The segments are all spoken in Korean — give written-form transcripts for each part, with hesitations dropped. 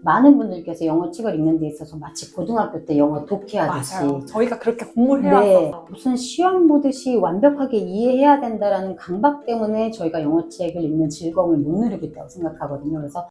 많은 분들께서 영어 책을 읽는 데 있어서 마치 고등학교 때 영어 독해하듯이 맞아요. 저희가 그렇게 공부를 네, 해왔어요. 무슨 시험 보듯이 완벽하게 이해해야 된다라는 강박 때문에 저희가 영어 책을 읽는 즐거움을 못 누리고 있다고 생각하거든요. 그래서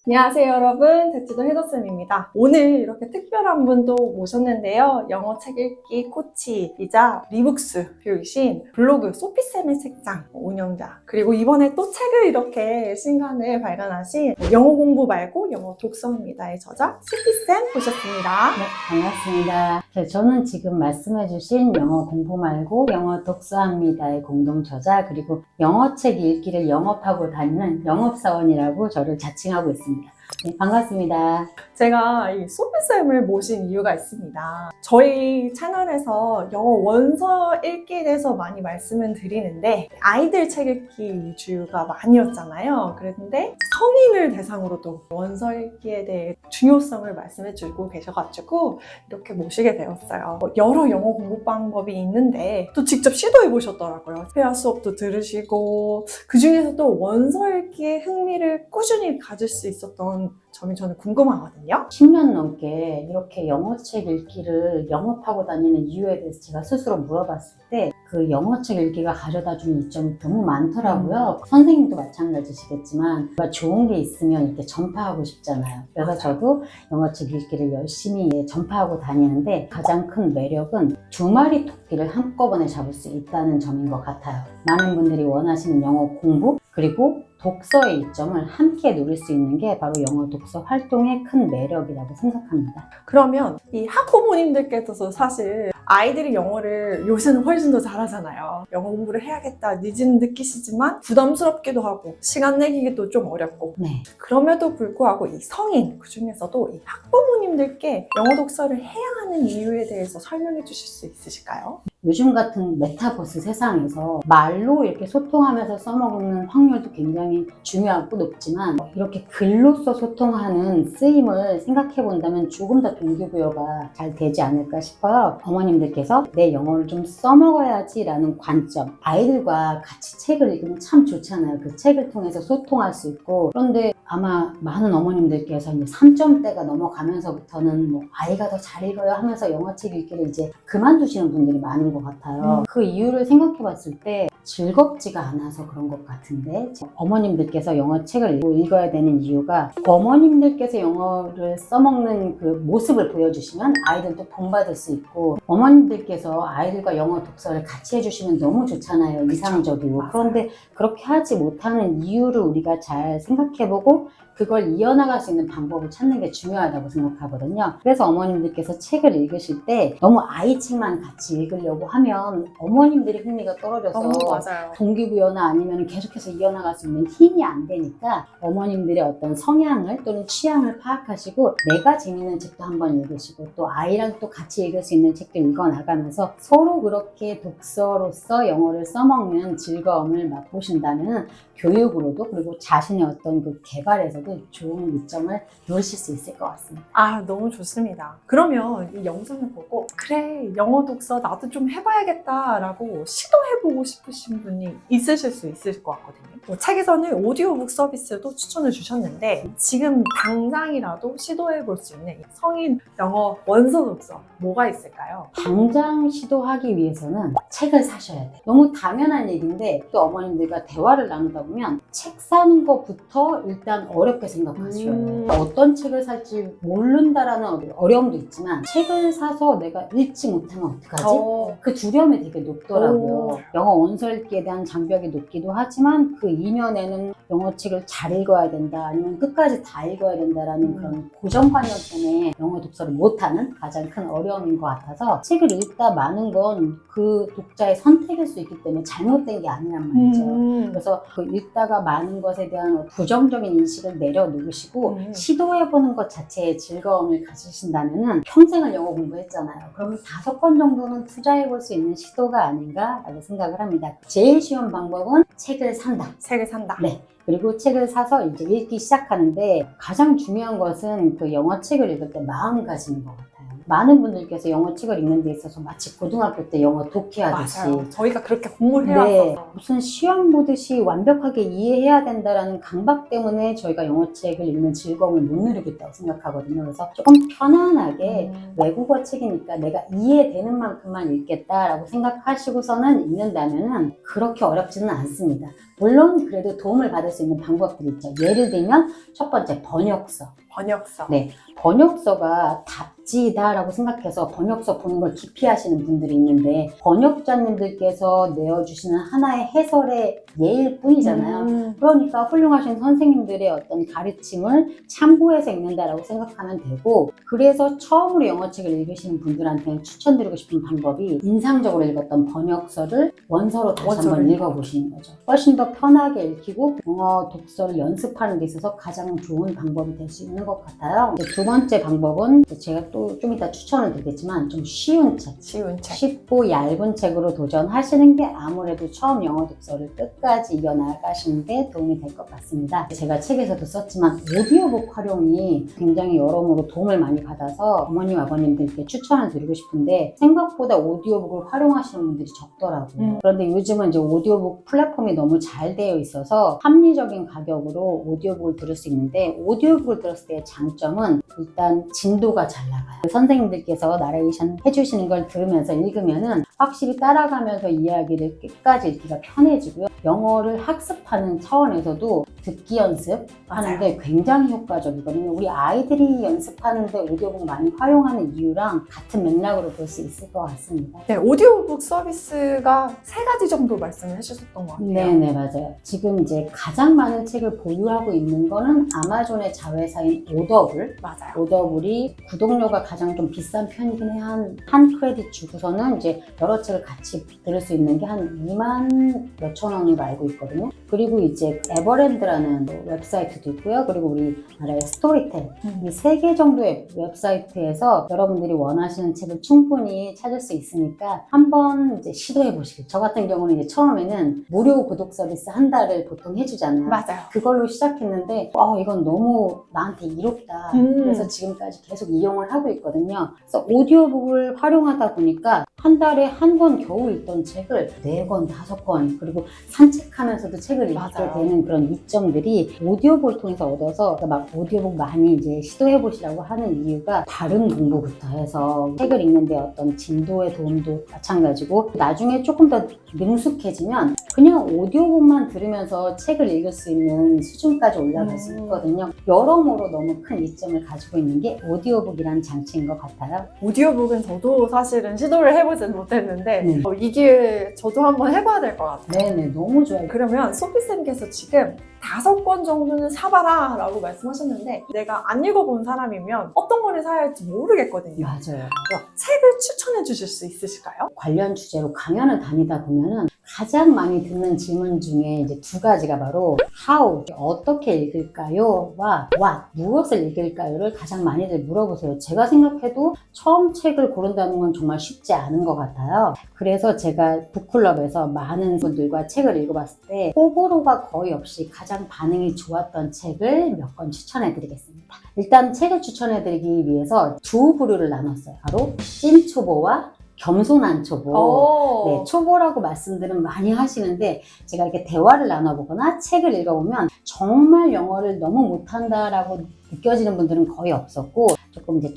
안녕하세요 여러분, 대치도 헤더쌤입니다. 오늘 이렇게 특별한 분도 모셨는데요. 영어 책 읽기 코치이자 리북스 교육신 블로그 소피쌤의 책장 운영자, 그리고 이번에 또 책을 이렇게 신간을 발간하신 영어 공부 말고 영어 독서입니다의 저자 소피쌤 모셨습니다. 네, 반갑습니다. 저는 지금 말씀해주신 영어 공부 말고 영어 독서합니다의 공동 저자, 그리고 영어책 읽기를 영업하고 다니는 영업사원이라고 저를 자칭하고 있습니다. 네, 반갑습니다. 제가 이 소피쌤을 모신 이유가 있습니다. 저희 채널에서 영어 원서 읽기에 대해서 많이 말씀을 드리는데 아이들 책 읽기 위주가 많이었잖아요. 그런데 성인을 대상으로도 원서 읽기에 대해 중요성을 말씀해주고 계셔가지고 이렇게 모시게 되었어요. 여러 영어 공부 방법이 있는데 또 직접 시도해 보셨더라고요. 회화 수업도 들으시고 그 중에서도 원서 읽기에 흥미를 꾸준히 가질 수 있었던 점이 저는 궁금하거든요. 10년 넘게 이렇게 영어책 읽기를 영업하고 다니는 이유에 대해서 제가 스스로 물어봤을 때 그 영어책 읽기가 가져다주는 이점이 너무 많더라고요. 선생님도 마찬가지시겠지만 뭔가 좋은 게 있으면 이렇게 전파하고 싶잖아요. 그래서 저도 영어책 읽기를 열심히 전파하고 다니는데 가장 큰 매력은 두 마리 토끼를 한꺼번에 잡을 수 있다는 점인 것 같아요. 많은 분들이 원하시는 영어 공부 그리고 독서의 이점을 함께 누릴 수 있는 게 바로 영어 독서 활동의 큰 매력이라고 생각합니다. 그러면 이 학부모님들께서도 사실 아이들이 영어를 요새는 훨씬 더 잘하잖아요. 영어 공부를 해야겠다 니즈는 느끼시지만 부담스럽기도 하고 시간 내기도 좀 어렵고 네. 그럼에도 불구하고 이 성인 그 중에서도 이 학부모님들께 영어 독서를 해야 하는 이유에 대해서 설명해 주실 수 있으실까요? 요즘 같은 메타버스 세상에서 말로 이렇게 소통하면서 써먹는 확률도 굉장히 중요하고 높지만 이렇게 글로써 소통하는 쓰임을 생각해 본다면 조금 더 동기부여가 잘 되지 않을까 싶어요. 어머님들께서 내 영어를 좀 써먹어야지 라는 관점, 아이들과 같이 책을 읽으면 참 좋잖아요. 그 책을 통해서 소통할 수 있고. 그런데 아마 많은 어머님들께서 이제 3점대가 넘어가면서부터는 뭐 아이가 더 잘 읽어요 하면서 영어책 읽기를 이제 그만두시는 분들이 많은 것 같아요. 그 이유를 생각해 봤을 때 즐겁지가 않아서 그런 것 같은데 어머님들께서 영어책을 읽어야 되는 이유가 어머님들께서 영어를 써먹는 그 모습을 보여주시면 아이들도 본받을 수 있고 어머님들께서 아이들과 영어 독서를 같이 해주시면 너무 좋잖아요. 이상적이고. 그런데 그렇게 하지 못하는 이유를 우리가 잘 생각해보고 그걸 이어나갈 수 있는 방법을 찾는 게 중요하다고 생각하거든요. 그래서 어머님들께서 책을 읽으실 때 너무 아이 책만 같이 읽으려고 하면 어머님들이 흥미가 떨어져서 맞아요. 동기부여나 아니면 계속해서 이어나갈 수 있는 힘이 안 되니까 어머님들의 어떤 성향을 또는 취향을 파악하시고 내가 재밌는 책도 한번 읽으시고 또 아이랑 또 같이 읽을 수 있는 책도 읽어나가면서 서로 그렇게 독서로서 영어를 써먹는 즐거움을 맛보신다면 교육으로도 그리고 자신의 어떤 그 개발에서도 좋은 이점을 누리실 수 있을 것 같습니다. 아, 너무 좋습니다. 그러면 이 영상을 보고 그래, 영어 독서 나도 좀 해봐야겠다라고 시도해보고 싶으신 분이 있으실 수 있을 것 같거든요. 책에서는 오디오북 서비스도 추천을 주셨는데 지금 당장이라도 시도해볼 수 있는 성인 영어 원서 독서 뭐가 있을까요? 당장 시도하기 위해서는 책을 사셔야 돼요. 너무 당연한 얘기인데 또 어머님들과 대화를 나누다 보면 책 사는 것부터 일단 어렵게 생각하셔요. 어떤 책을 살지 모른다라는 어려움도 있지만 책을 사서 내가 읽지 못하면 어떡하지? 그 두려움이 되게 높더라고요. 영어 원서 읽기에 대한 장벽이 높기도 하지만 그 이면에는 영어책을 잘 읽어야 된다 아니면 끝까지 다 읽어야 된다라는 그런 고정관념 때문에 영어 독서를 못하는 가장 큰 어려움인 것 같아서 책을 읽다 마는 건 그 독자의 선택일 수 있기 때문에 잘못된 게 아니란 말이죠. 그래서 그 읽다가 마는 것에 대한 부정적인 인식을 내려놓으시고 시도해보는 것 자체에 즐거움을 가지신다면 평생을 영어 공부했잖아요. 그러면 5번 정도는 투자해볼 수 있는 시도가 아닌가라고 생각을 합니다. 제일 쉬운 방법은 책을 산다. 책을 산다. 네. 그리고 책을 사서 이제 읽기 시작하는데 가장 중요한 것은 그 영어 책을 읽을 때 마음가짐인 것 같아요. 많은 분들께서 영어 책을 읽는 데 있어서 마치 고등학교 때 영어 독해하듯이 맞아요. 저희가 그렇게 공부를 네, 해왔어서. 무슨 시험 보듯이 완벽하게 이해해야 된다라는 강박 때문에 저희가 영어책을 읽는 즐거움을 못 누리고 있다고 생각하거든요. 그래서 조금 편안하게 외국어 책이니까 내가 이해되는 만큼만 읽겠다라고 생각하시고서는 읽는다면은 그렇게 어렵지는 않습니다. 물론 그래도 도움을 받을 수 있는 방법들이 있죠. 예를 들면 첫 번째 번역서. 번역서. 네, 번역서가 답지다라고 생각해서 번역서 보는 걸 기피하시는 분들이 있는데 번역자님들께서 내어주시는 하나의 해설의 예일 뿐이잖아요. 그러니까 훌륭하신 선생님들의 어떤 가르침을 참고해서 읽는다라고 생각하면 되고, 그래서 처음으로 영어책을 읽으시는 분들한테는 추천드리고 싶은 방법이 인상적으로 읽었던 번역서를 원서로 다시 한번 읽어보시는 거죠. 훨씬 더 편하게 읽히고 영어 독서를 연습하는 데 있어서 가장 좋은 방법이 될 수 있는 것 같아요. 두 번째 방법은 제가 또 좀 이따 추천을 드리겠지만 좀 쉬운 책, 쉽고 얇은 책으로 도전하시는 게 아무래도 처음 영어 독서를 끝까지 이어나가시는 데 도움이 될 것 같습니다. 제가 책에서도 썼지만 오디오북 활용이 굉장히 여러모로 도움을 많이 받아서 어머님, 아버님들께 추천을 드리고 싶은데 생각보다 오디오북을 활용하시는 분들이 적더라고요. 그런데 요즘은 이제 오디오북 플랫폼이 너무 잘 되어 있어서 합리적인 가격으로 오디오북을 들을 수 있는데, 오디오북을 들었을 때의 장점은 일단 진도가 잘 나가요. 선생님들께서 나레이션 해주시는 걸 들으면서 읽으면은 확실히 따라가면서 이야기를 끝까지 읽기가 편해지고요. 영어를 학습하는 차원에서도 듣기 연습하는데 굉장히 효과적이거든요. 우리 아이들이 연습하는데 오디오북 많이 활용하는 이유랑 같은 맥락으로 볼 수 있을 것 같습니다. 네, 오디오북 서비스가 3가지 정도 말씀을 해주셨던 것 같아요. 네네, 맞아요. 지금 이제 가장 많은 책을 보유하고 있는 거는 아마존의 자회사인 오더블. 맞아요. 오더블이 구독료가 가장 좀 비싼 편이긴 해. 한 크레딧 주고서는 이제 여러 책을 같이 들을 수 있는 게 한 2만 몇천 원으로 알고 있거든요. 그리고 이제 에버랜드라는 웹사이트도 있고요. 그리고 우리나라의 스토리텔, 이 3개 정도의 웹사이트에서 여러분들이 원하시는 책을 충분히 찾을 수 있으니까 한번 이제 시도해 보시길. 저 같은 경우는 이제 처음에는 무료 구독 서비스 한 달을 보통 해주잖아요. 맞아요. 그걸로 시작했는데 이건 너무 나한테 이롭다. 그래서 지금까지 계속 이용을 하고 있거든요. 그래서 오디오북을 활용하다 보니까 한 달에 한 권 겨우 읽던 책을 4권, 5권, 그리고 산책하면서도 책을 읽게 맞아요. 되는 그런 이점들이 오디오북을 통해서 얻어서 막 오디오북 많이 이제 시도해 보시라고 하는 이유가 발음 공부부터 해서 책을 읽는데 어떤 진도의 도움도 마찬가지고, 나중에 조금 더 능숙해지면 그냥 오디오북만 들으면서 책을 읽을 수 있는 수준까지 올라갈 수 있거든요. 여러모로 너무 큰 이점을 가지고 있는 게 오디오북이라는 장치인 것 같아요. 오디오북은 저도 사실은 시도를 해보진 못했는데 이게 저도 한번 해봐야 될 것 같아요. 네네, 너무 좋아요. 그러면 소피쌤께서 지금 5권 정도는 사봐라 라고 말씀하셨는데, 내가 안 읽어본 사람이면 어떤 거를 사야 할지 모르겠거든요. 맞아요. 책을 추천해 주실 수 있으실까요? 관련 주제로 강연을 다니다 보면은 가장 많이 듣는 질문 중에 이제 2가지가 바로 how, 어떻게 읽을까요?와 what, 무엇을 읽을까요?를 가장 많이들 물어보세요. 제가 생각해도 처음 책을 고른다는 건 정말 쉽지 않은 것 같아요. 그래서 제가 북클럽에서 많은 분들과 책을 읽어봤을 때 호불호가 거의 없이 가장 반응이 좋았던 책을 몇 권 추천해드리겠습니다. 일단 책을 추천해드리기 위해서 2 부류를 나눴어요. 바로 찐초보와 겸손한 초보. 네, 초보라고 말씀들은 많이 하시는데 제가 이렇게 대화를 나눠보거나 책을 읽어보면 정말 영어를 너무 못한다라고 느껴지는 분들은 거의 없었고, 조금 이제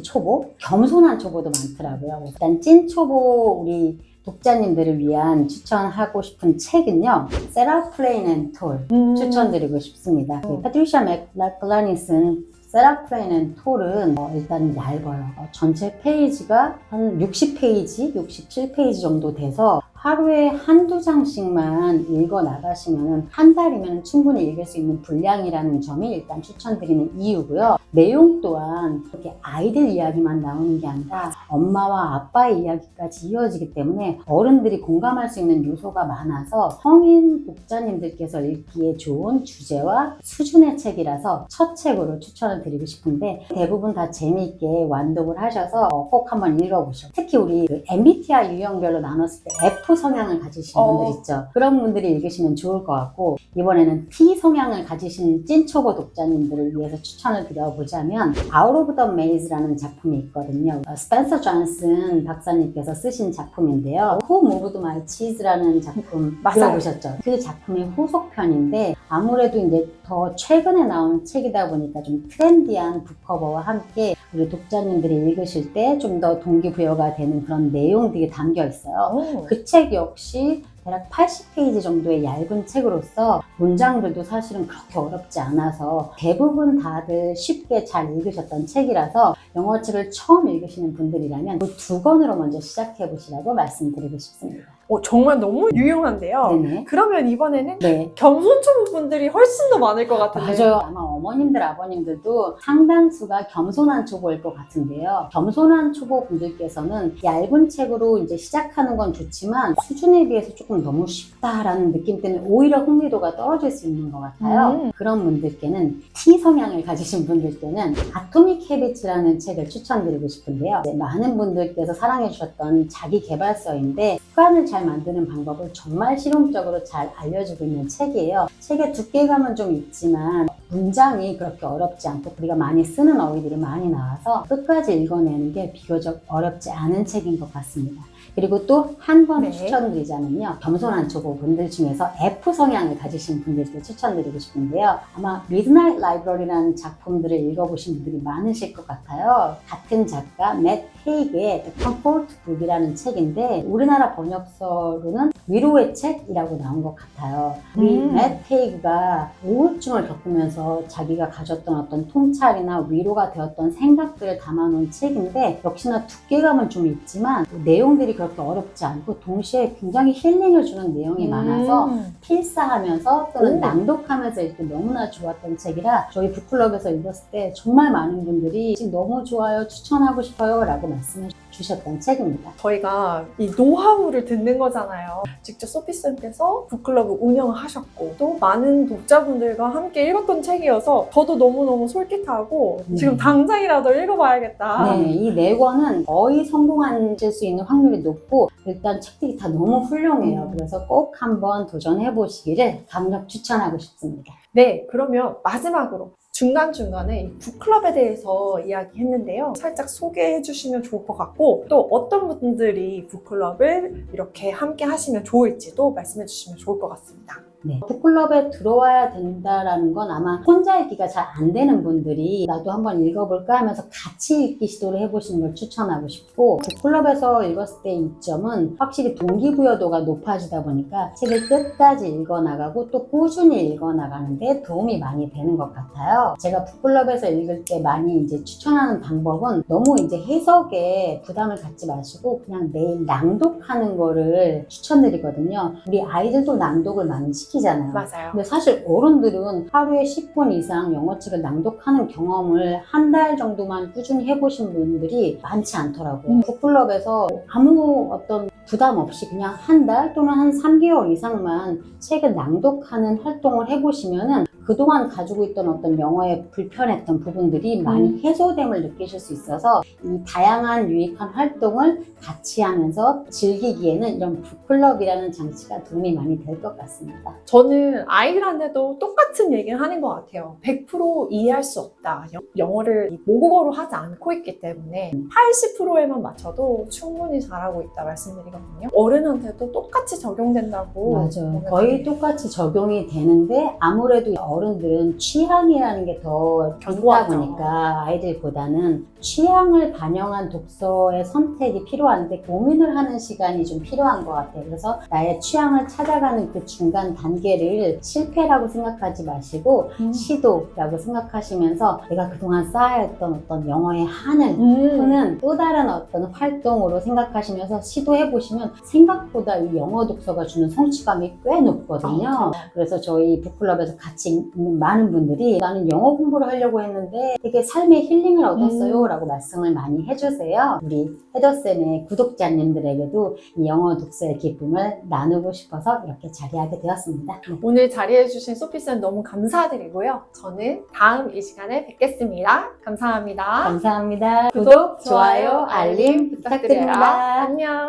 초보, 겸손한 초보도 많더라고요. 일단 찐 초보 우리 독자님들을 위한 추천하고 싶은 책은요, 세라 플레인 앤 톨 추천드리고 싶습니다. 패트리샤 맥라클라니 쓴 세라 플레인 앤 톨은 일단 얇아요. 전체 페이지가 한 60페이지, 67페이지 정도 돼서 하루에 1-2장씩만 읽어 나가시면 한 달이면 충분히 읽을 수 있는 분량이라는 점이 일단 추천드리는 이유고요. 내용 또한 그렇게 아이들 이야기만 나오는 게 아니라 엄마와 아빠의 이야기까지 이어지기 때문에 어른들이 공감할 수 있는 요소가 많아서 성인 독자님들께서 읽기에 좋은 주제와 수준의 책이라서 첫 책으로 추천을 드리고 싶은데, 대부분 다 재미있게 완독을 하셔서 꼭 한번 읽어보시죠. 특히 우리 MBTI 유형별로 나눴을 때 F F 성향을 가지신 분들 있죠. 그런 분들이 읽으시면 좋을 것 같고, 이번에는 T 성향을 가지신 찐초보 독자님들을 위해서 추천을 드려보자면 Out of the Maze라는 작품이 있거든요. 스펜서 존슨 박사님께서 쓰신 작품인데요. Who Moved My Cheese라는 작품 들어보셨죠? 그 작품의 후속편인데 아무래도 이제 더 최근에 나온 책이다 보니까 좀 트렌디한 북커버와 함께 우리 독자님들이 읽으실 때 좀 더 동기부여가 되는 그런 내용들이 담겨 있어요. 그 책 역시 대략 80페이지 정도의 얇은 책으로서 문장들도 사실은 그렇게 어렵지 않아서 대부분 다들 쉽게 잘 읽으셨던 책이라서 영어책을 처음 읽으시는 분들이라면 그 두 권으로 먼저 시작해 보시라고 말씀드리고 싶습니다. 정말 너무 유용한데요. 네네. 그러면 이번에는 네. 겸손초보 분들이 훨씬 더 많을 것 같은데. 맞아요. 아마 어머님들, 아버님들도 상당수가 겸손한 초보일 것 같은데요. 겸손한 초보 분들께서는 얇은 책으로 이제 시작하는 건 좋지만 수준에 비해서 조금 너무 쉽다라는 느낌 때문에 오히려 흥미도가 떨어질 수 있는 것 같아요. 그런 분들께는 T 성향을 가지신 분들께는 아토믹 헤비츠라는 책을 추천드리고 싶은데요. 많은 분들께서 사랑해 주셨던 자기 개발서인데 습관을 잘 만드는 방법을 정말 실용적으로 잘 알려주고 있는 책이에요. 책의 두께감은 좀 있지만 문장이 그렇게 어렵지 않고 우리가 많이 쓰는 어휘들이 많이 나와서 끝까지 읽어내는 게 비교적 어렵지 않은 책인 것 같습니다. 그리고 또 한 권 추천드리자면요. 겸손한 초보 분들 중에서 F 성향을 가지신 분들께 추천드리고 싶은데요. 아마 미드나잇 라이브러리라는 작품들을 읽어보신 분들이 많으실 것 같아요. 같은 작가 맷 헤이그의 The Comfort Book이라는 책인데 우리나라 번역서로는 위로의 책이라고 나온 것 같아요. 우리 맷 헤이그가 우울증을 겪으면서 자기가 가졌던 어떤 통찰이나 위로가 되었던 생각들을 담아놓은 책인데 역시나 두께감은 좀 있지만 내용들이 그렇게 어렵지 않고 동시에 굉장히 힐링을 주는 내용이 많아서 필사하면서 또는 낭독하면서 읽기 너무나 좋았던 책이라 저희 북클럽에서 읽었을 때 정말 많은 분들이 지금 너무 좋아요, 추천하고 싶어요 라고 말씀을 주셨던 책입니다. 저희가 이 노하우를 듣는 거잖아요. 직접 소피쌤께서 북클럽을 운영을 하셨고 또 많은 독자분들과 함께 읽었던 책이어서 저도 너무너무 솔깃하고 지금 당장이라도 읽어봐야겠다. 네, 이 네 권은 거의 성공하실 수 있는 확률이 높고 일단 책들이 다 너무 훌륭해요. 그래서 꼭 한번 도전해 보시기를 강력 추천하고 싶습니다. 네, 그러면 마지막으로 중간중간에 이 북클럽에 대해서 이야기했는데요. 살짝 소개해 주시면 좋을 것 같고 또 어떤 분들이 북클럽을 이렇게 함께 하시면 좋을지도 말씀해 주시면 좋을 것 같습니다. 네. 북클럽에 들어와야 된다라는 건 아마 혼자 읽기가 잘 안 되는 분들이 나도 한번 읽어볼까 하면서 같이 읽기 시도를 해보시는 걸 추천하고 싶고 북클럽에서 읽었을 때 이점은 확실히 동기부여도가 높아지다 보니까 책을 끝까지 읽어나가고 또 꾸준히 읽어나가는데 도움이 많이 되는 것 같아요. 제가 북클럽에서 읽을 때 많이 이제 추천하는 방법은 너무 이제 해석에 부담을 갖지 마시고 그냥 매일 낭독하는 거를 추천드리거든요. 우리 아이들도 낭독을 많이 시키잖아요. 맞아요. 근데 사실 어른들은 하루에 10분 이상 영어책을 낭독하는 경험을 한 달 정도만 꾸준히 해보신 분들이 많지 않더라고요. 북클럽에서 아무 어떤 부담 없이 그냥 한 달 또는 한 3개월 이상만 책을 낭독하는 활동을 해보시면은 그동안 가지고 있던 어떤 영어에 불편했던 부분들이 많이 해소됨을 느끼실 수 있어서 이 다양한 유익한 활동을 같이 하면서 즐기기에는 이런 북클럽이라는 장치가 도움이 많이 될 것 같습니다. 저는 아이들한테도 똑같은 얘기를 하는 것 같아요. 100% 이해할 수 없다. 영어를 모국어로 하지 않고 있기 때문에 80%에만 맞춰도 충분히 잘하고 있다 말씀드리거든요. 어른한테도 똑같이 적용된다고. 맞아요. 거의 똑같이 적용이 되는데 아무래도 어른들은 취향이라는 게 더 있다 보니까 아이들보다는 취향을 반영한 독서의 선택이 필요한데 고민을 하는 시간이 좀 필요한 것 같아요. 그래서 나의 취향을 찾아가는 그 중간 단계를 실패라고 생각하지 마시고 시도라고 생각하시면서 내가 그동안 쌓아왔던 어떤 영어의 한을 푸는 또 다른 어떤 활동으로 생각하시면서 시도해보시면 생각보다 이 영어 독서가 주는 성취감이 꽤 높거든요. 그래서 저희 북클럽에서 같이 있는 많은 분들이 나는 영어 공부를 하려고 했는데 되게 삶의 힐링을 얻었어요 라고 말씀을 많이 해주세요. 우리 헤더쌤의 구독자님들에게도 이 영어 독서의 기쁨을 나누고 싶어서 이렇게 자리하게 되었습니다. 오늘 자리해주신 소피쌤 너무 감사드리고요. 저는 다음 이 시간에 뵙겠습니다. 감사합니다. 감사합니다. 구독, 좋아요, 알림 부탁드립니다. 안녕.